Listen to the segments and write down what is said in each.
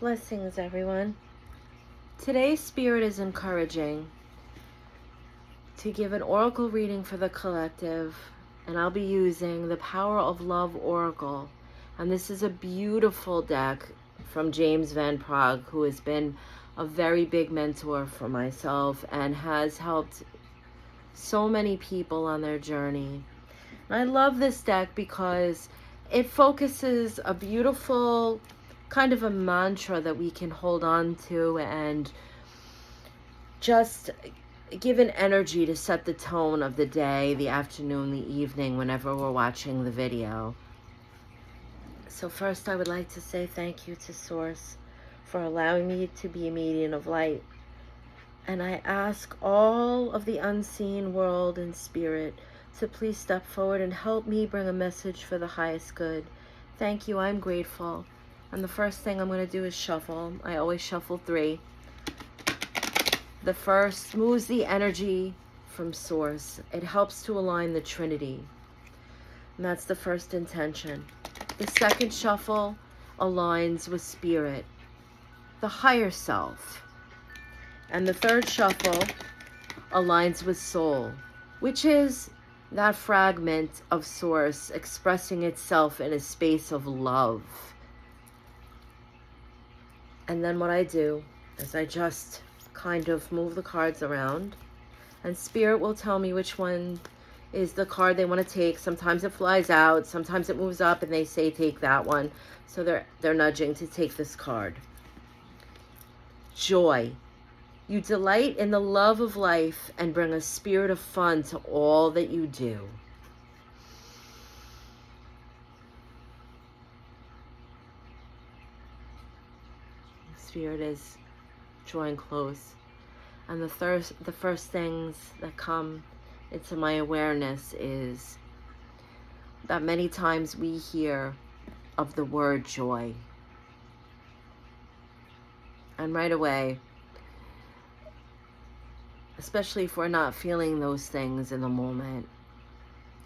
Blessings, everyone. Today's spirit is encouraging to give an oracle reading for the collective, and I'll be using the Power of Love Oracle. And this is a beautiful deck from James Van Praagh, who has been a very big mentor for myself and has helped so many people on their journey. And I love this deck because it focuses a beautiful kind of a mantra that we can hold on to and just give an energy to set the tone of the day, the afternoon, the evening, whenever we're watching the video. So first, I would like to say thank you to Source for allowing me to be a medium of light. And I ask all of the unseen world and spirit to please step forward and help me bring a message for the highest good. Thank you. I'm grateful. And the first thing I'm going to do is shuffle. I always shuffle 3. The first moves the energy from Source. It helps to align the Trinity. And that's the first intention. The second shuffle aligns with Spirit, the higher self. And the third shuffle aligns with Soul, which is that fragment of Source expressing itself in a space of love. And then what I do is I just kind of move the cards around, and Spirit will tell me which one is the card they want to take. Sometimes it flies out, sometimes it moves up and they say take that one. So they're nudging to take this card. Joy. You delight in the love of life and bring a spirit of fun to all that you do. Spirit is drawing close. And the first things that come into my awareness is that many times we hear of the word joy. And right away, especially if we're not feeling those things in the moment,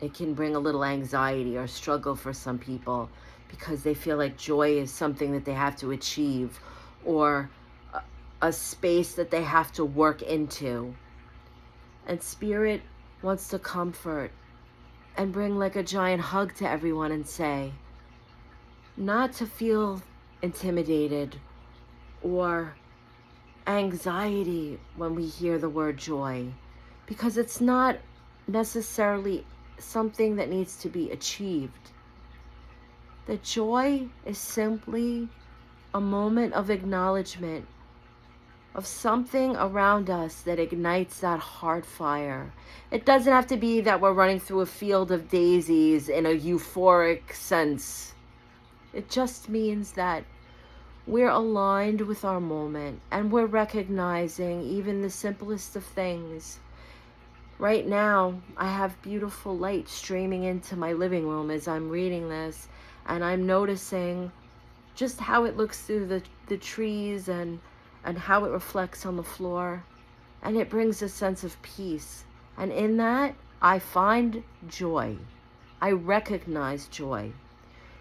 it can bring a little anxiety or struggle for some people because they feel like joy is something that they have to achieve or a space that they have to work into. And Spirit wants to comfort and bring like a giant hug to everyone and say, not to feel intimidated or anxiety when we hear the word joy, because it's not necessarily something that needs to be achieved. The joy is simply a moment of acknowledgement of something around us that ignites that heart fire. It doesn't have to be that we're running through a field of daisies in a euphoric sense. It just means that we're aligned with our moment and we're recognizing even the simplest of things. Right now, I have beautiful light streaming into my living room as I'm reading this, and I'm noticing just how it looks through the trees and how it reflects on the floor. And it brings a sense of peace. And in that, I find joy. I recognize joy.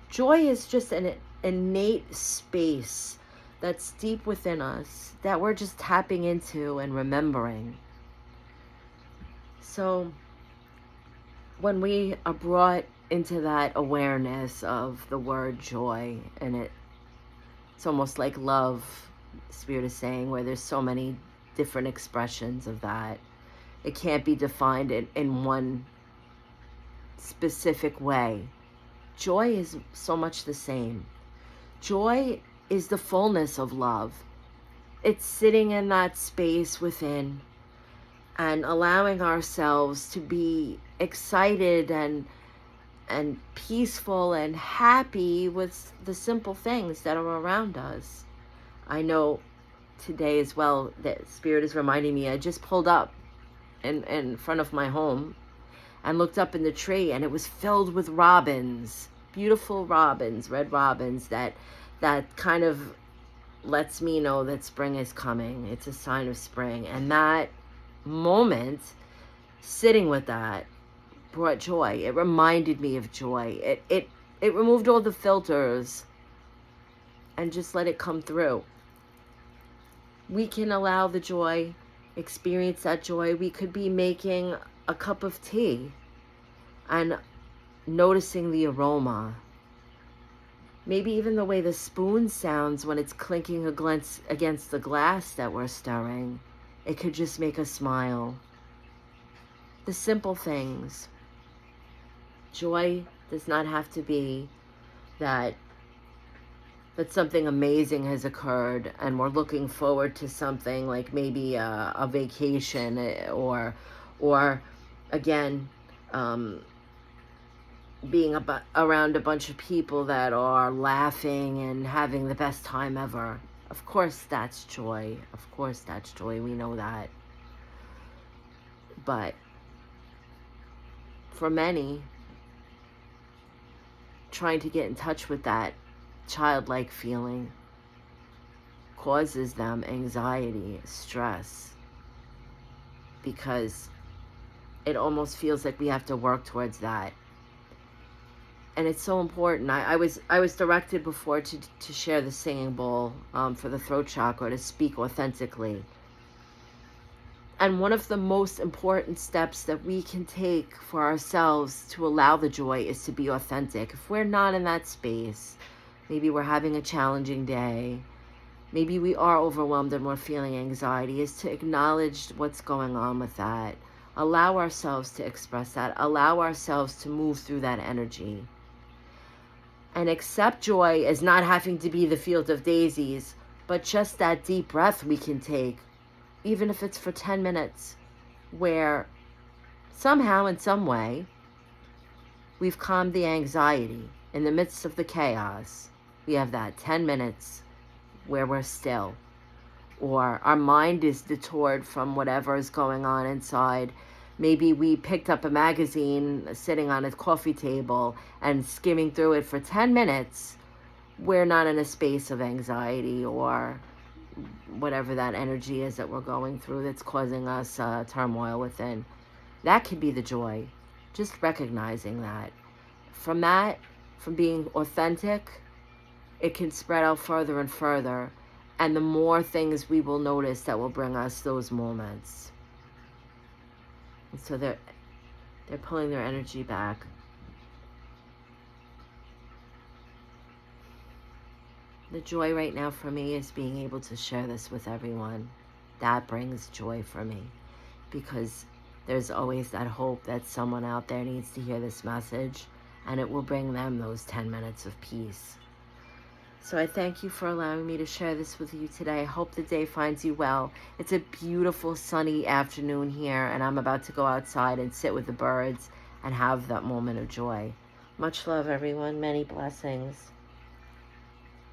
Joy is just an innate space that's deep within us that we're just tapping into and remembering. So when we are brought into that awareness of the word joy, and it's almost like love, Spirit is saying, where there's so many different expressions of that. It can't be defined in one specific way. Joy is so much the same. Joy is the fullness of love. It's sitting in that space within and allowing ourselves to be excited and peaceful and happy with the simple things that are around us. I know today as well that Spirit is reminding me, I just pulled up in front of my home and looked up in the tree, and it was filled with robins, beautiful robins, red robins, that kind of lets me know that spring is coming. It's a sign of spring. And that moment, sitting with that, brought joy. It reminded me of joy. It removed all the filters and just let it come through. We can allow the joy, experience that joy. We could be making a cup of tea and noticing the aroma. Maybe even the way the spoon sounds when it's clinking against the glass that we're stirring. It could just make us smile. The simple things. Joy does not have to be that something amazing has occurred and we're looking forward to something like maybe a vacation or again, being around a bunch of people that are laughing and having the best time ever. Of course that's joy. Of course that's joy. We know that. But for many, trying to get in touch with that childlike feeling causes them anxiety, stress, because it almost feels like we have to work towards that. And it's so important. I was directed before to share the singing bowl for the throat chakra, to speak authentically. And one of the most important steps that we can take for ourselves to allow the joy is to be authentic. If we're not in that space, maybe we're having a challenging day, maybe we are overwhelmed and we're feeling anxiety, is to acknowledge what's going on with that. Allow ourselves to express that. Allow ourselves to move through that energy. And accept joy as not having to be the field of daisies, but just that deep breath we can take, even if it's for 10 minutes, where somehow, in some way, we've calmed the anxiety in the midst of the chaos. We have that 10 minutes where we're still, or our mind is detoured from whatever is going on inside. Maybe we picked up a magazine sitting on a coffee table and skimming through it for 10 minutes. We're not in a space of anxiety or whatever that energy is that we're going through that's causing us turmoil within. That could be the joy. Just recognizing that. From being authentic, it can spread out further and further. And the more things we will notice that will bring us those moments. And so they're pulling their energy back. The joy right now for me is being able to share this with everyone. That brings joy for me, because there's always that hope that someone out there needs to hear this message, and it will bring them those 10 minutes of peace. So I thank you for allowing me to share this with you today. I hope the day finds you well. It's a beautiful sunny afternoon here, and I'm about to go outside and sit with the birds and have that moment of joy. Much love, everyone. Many blessings.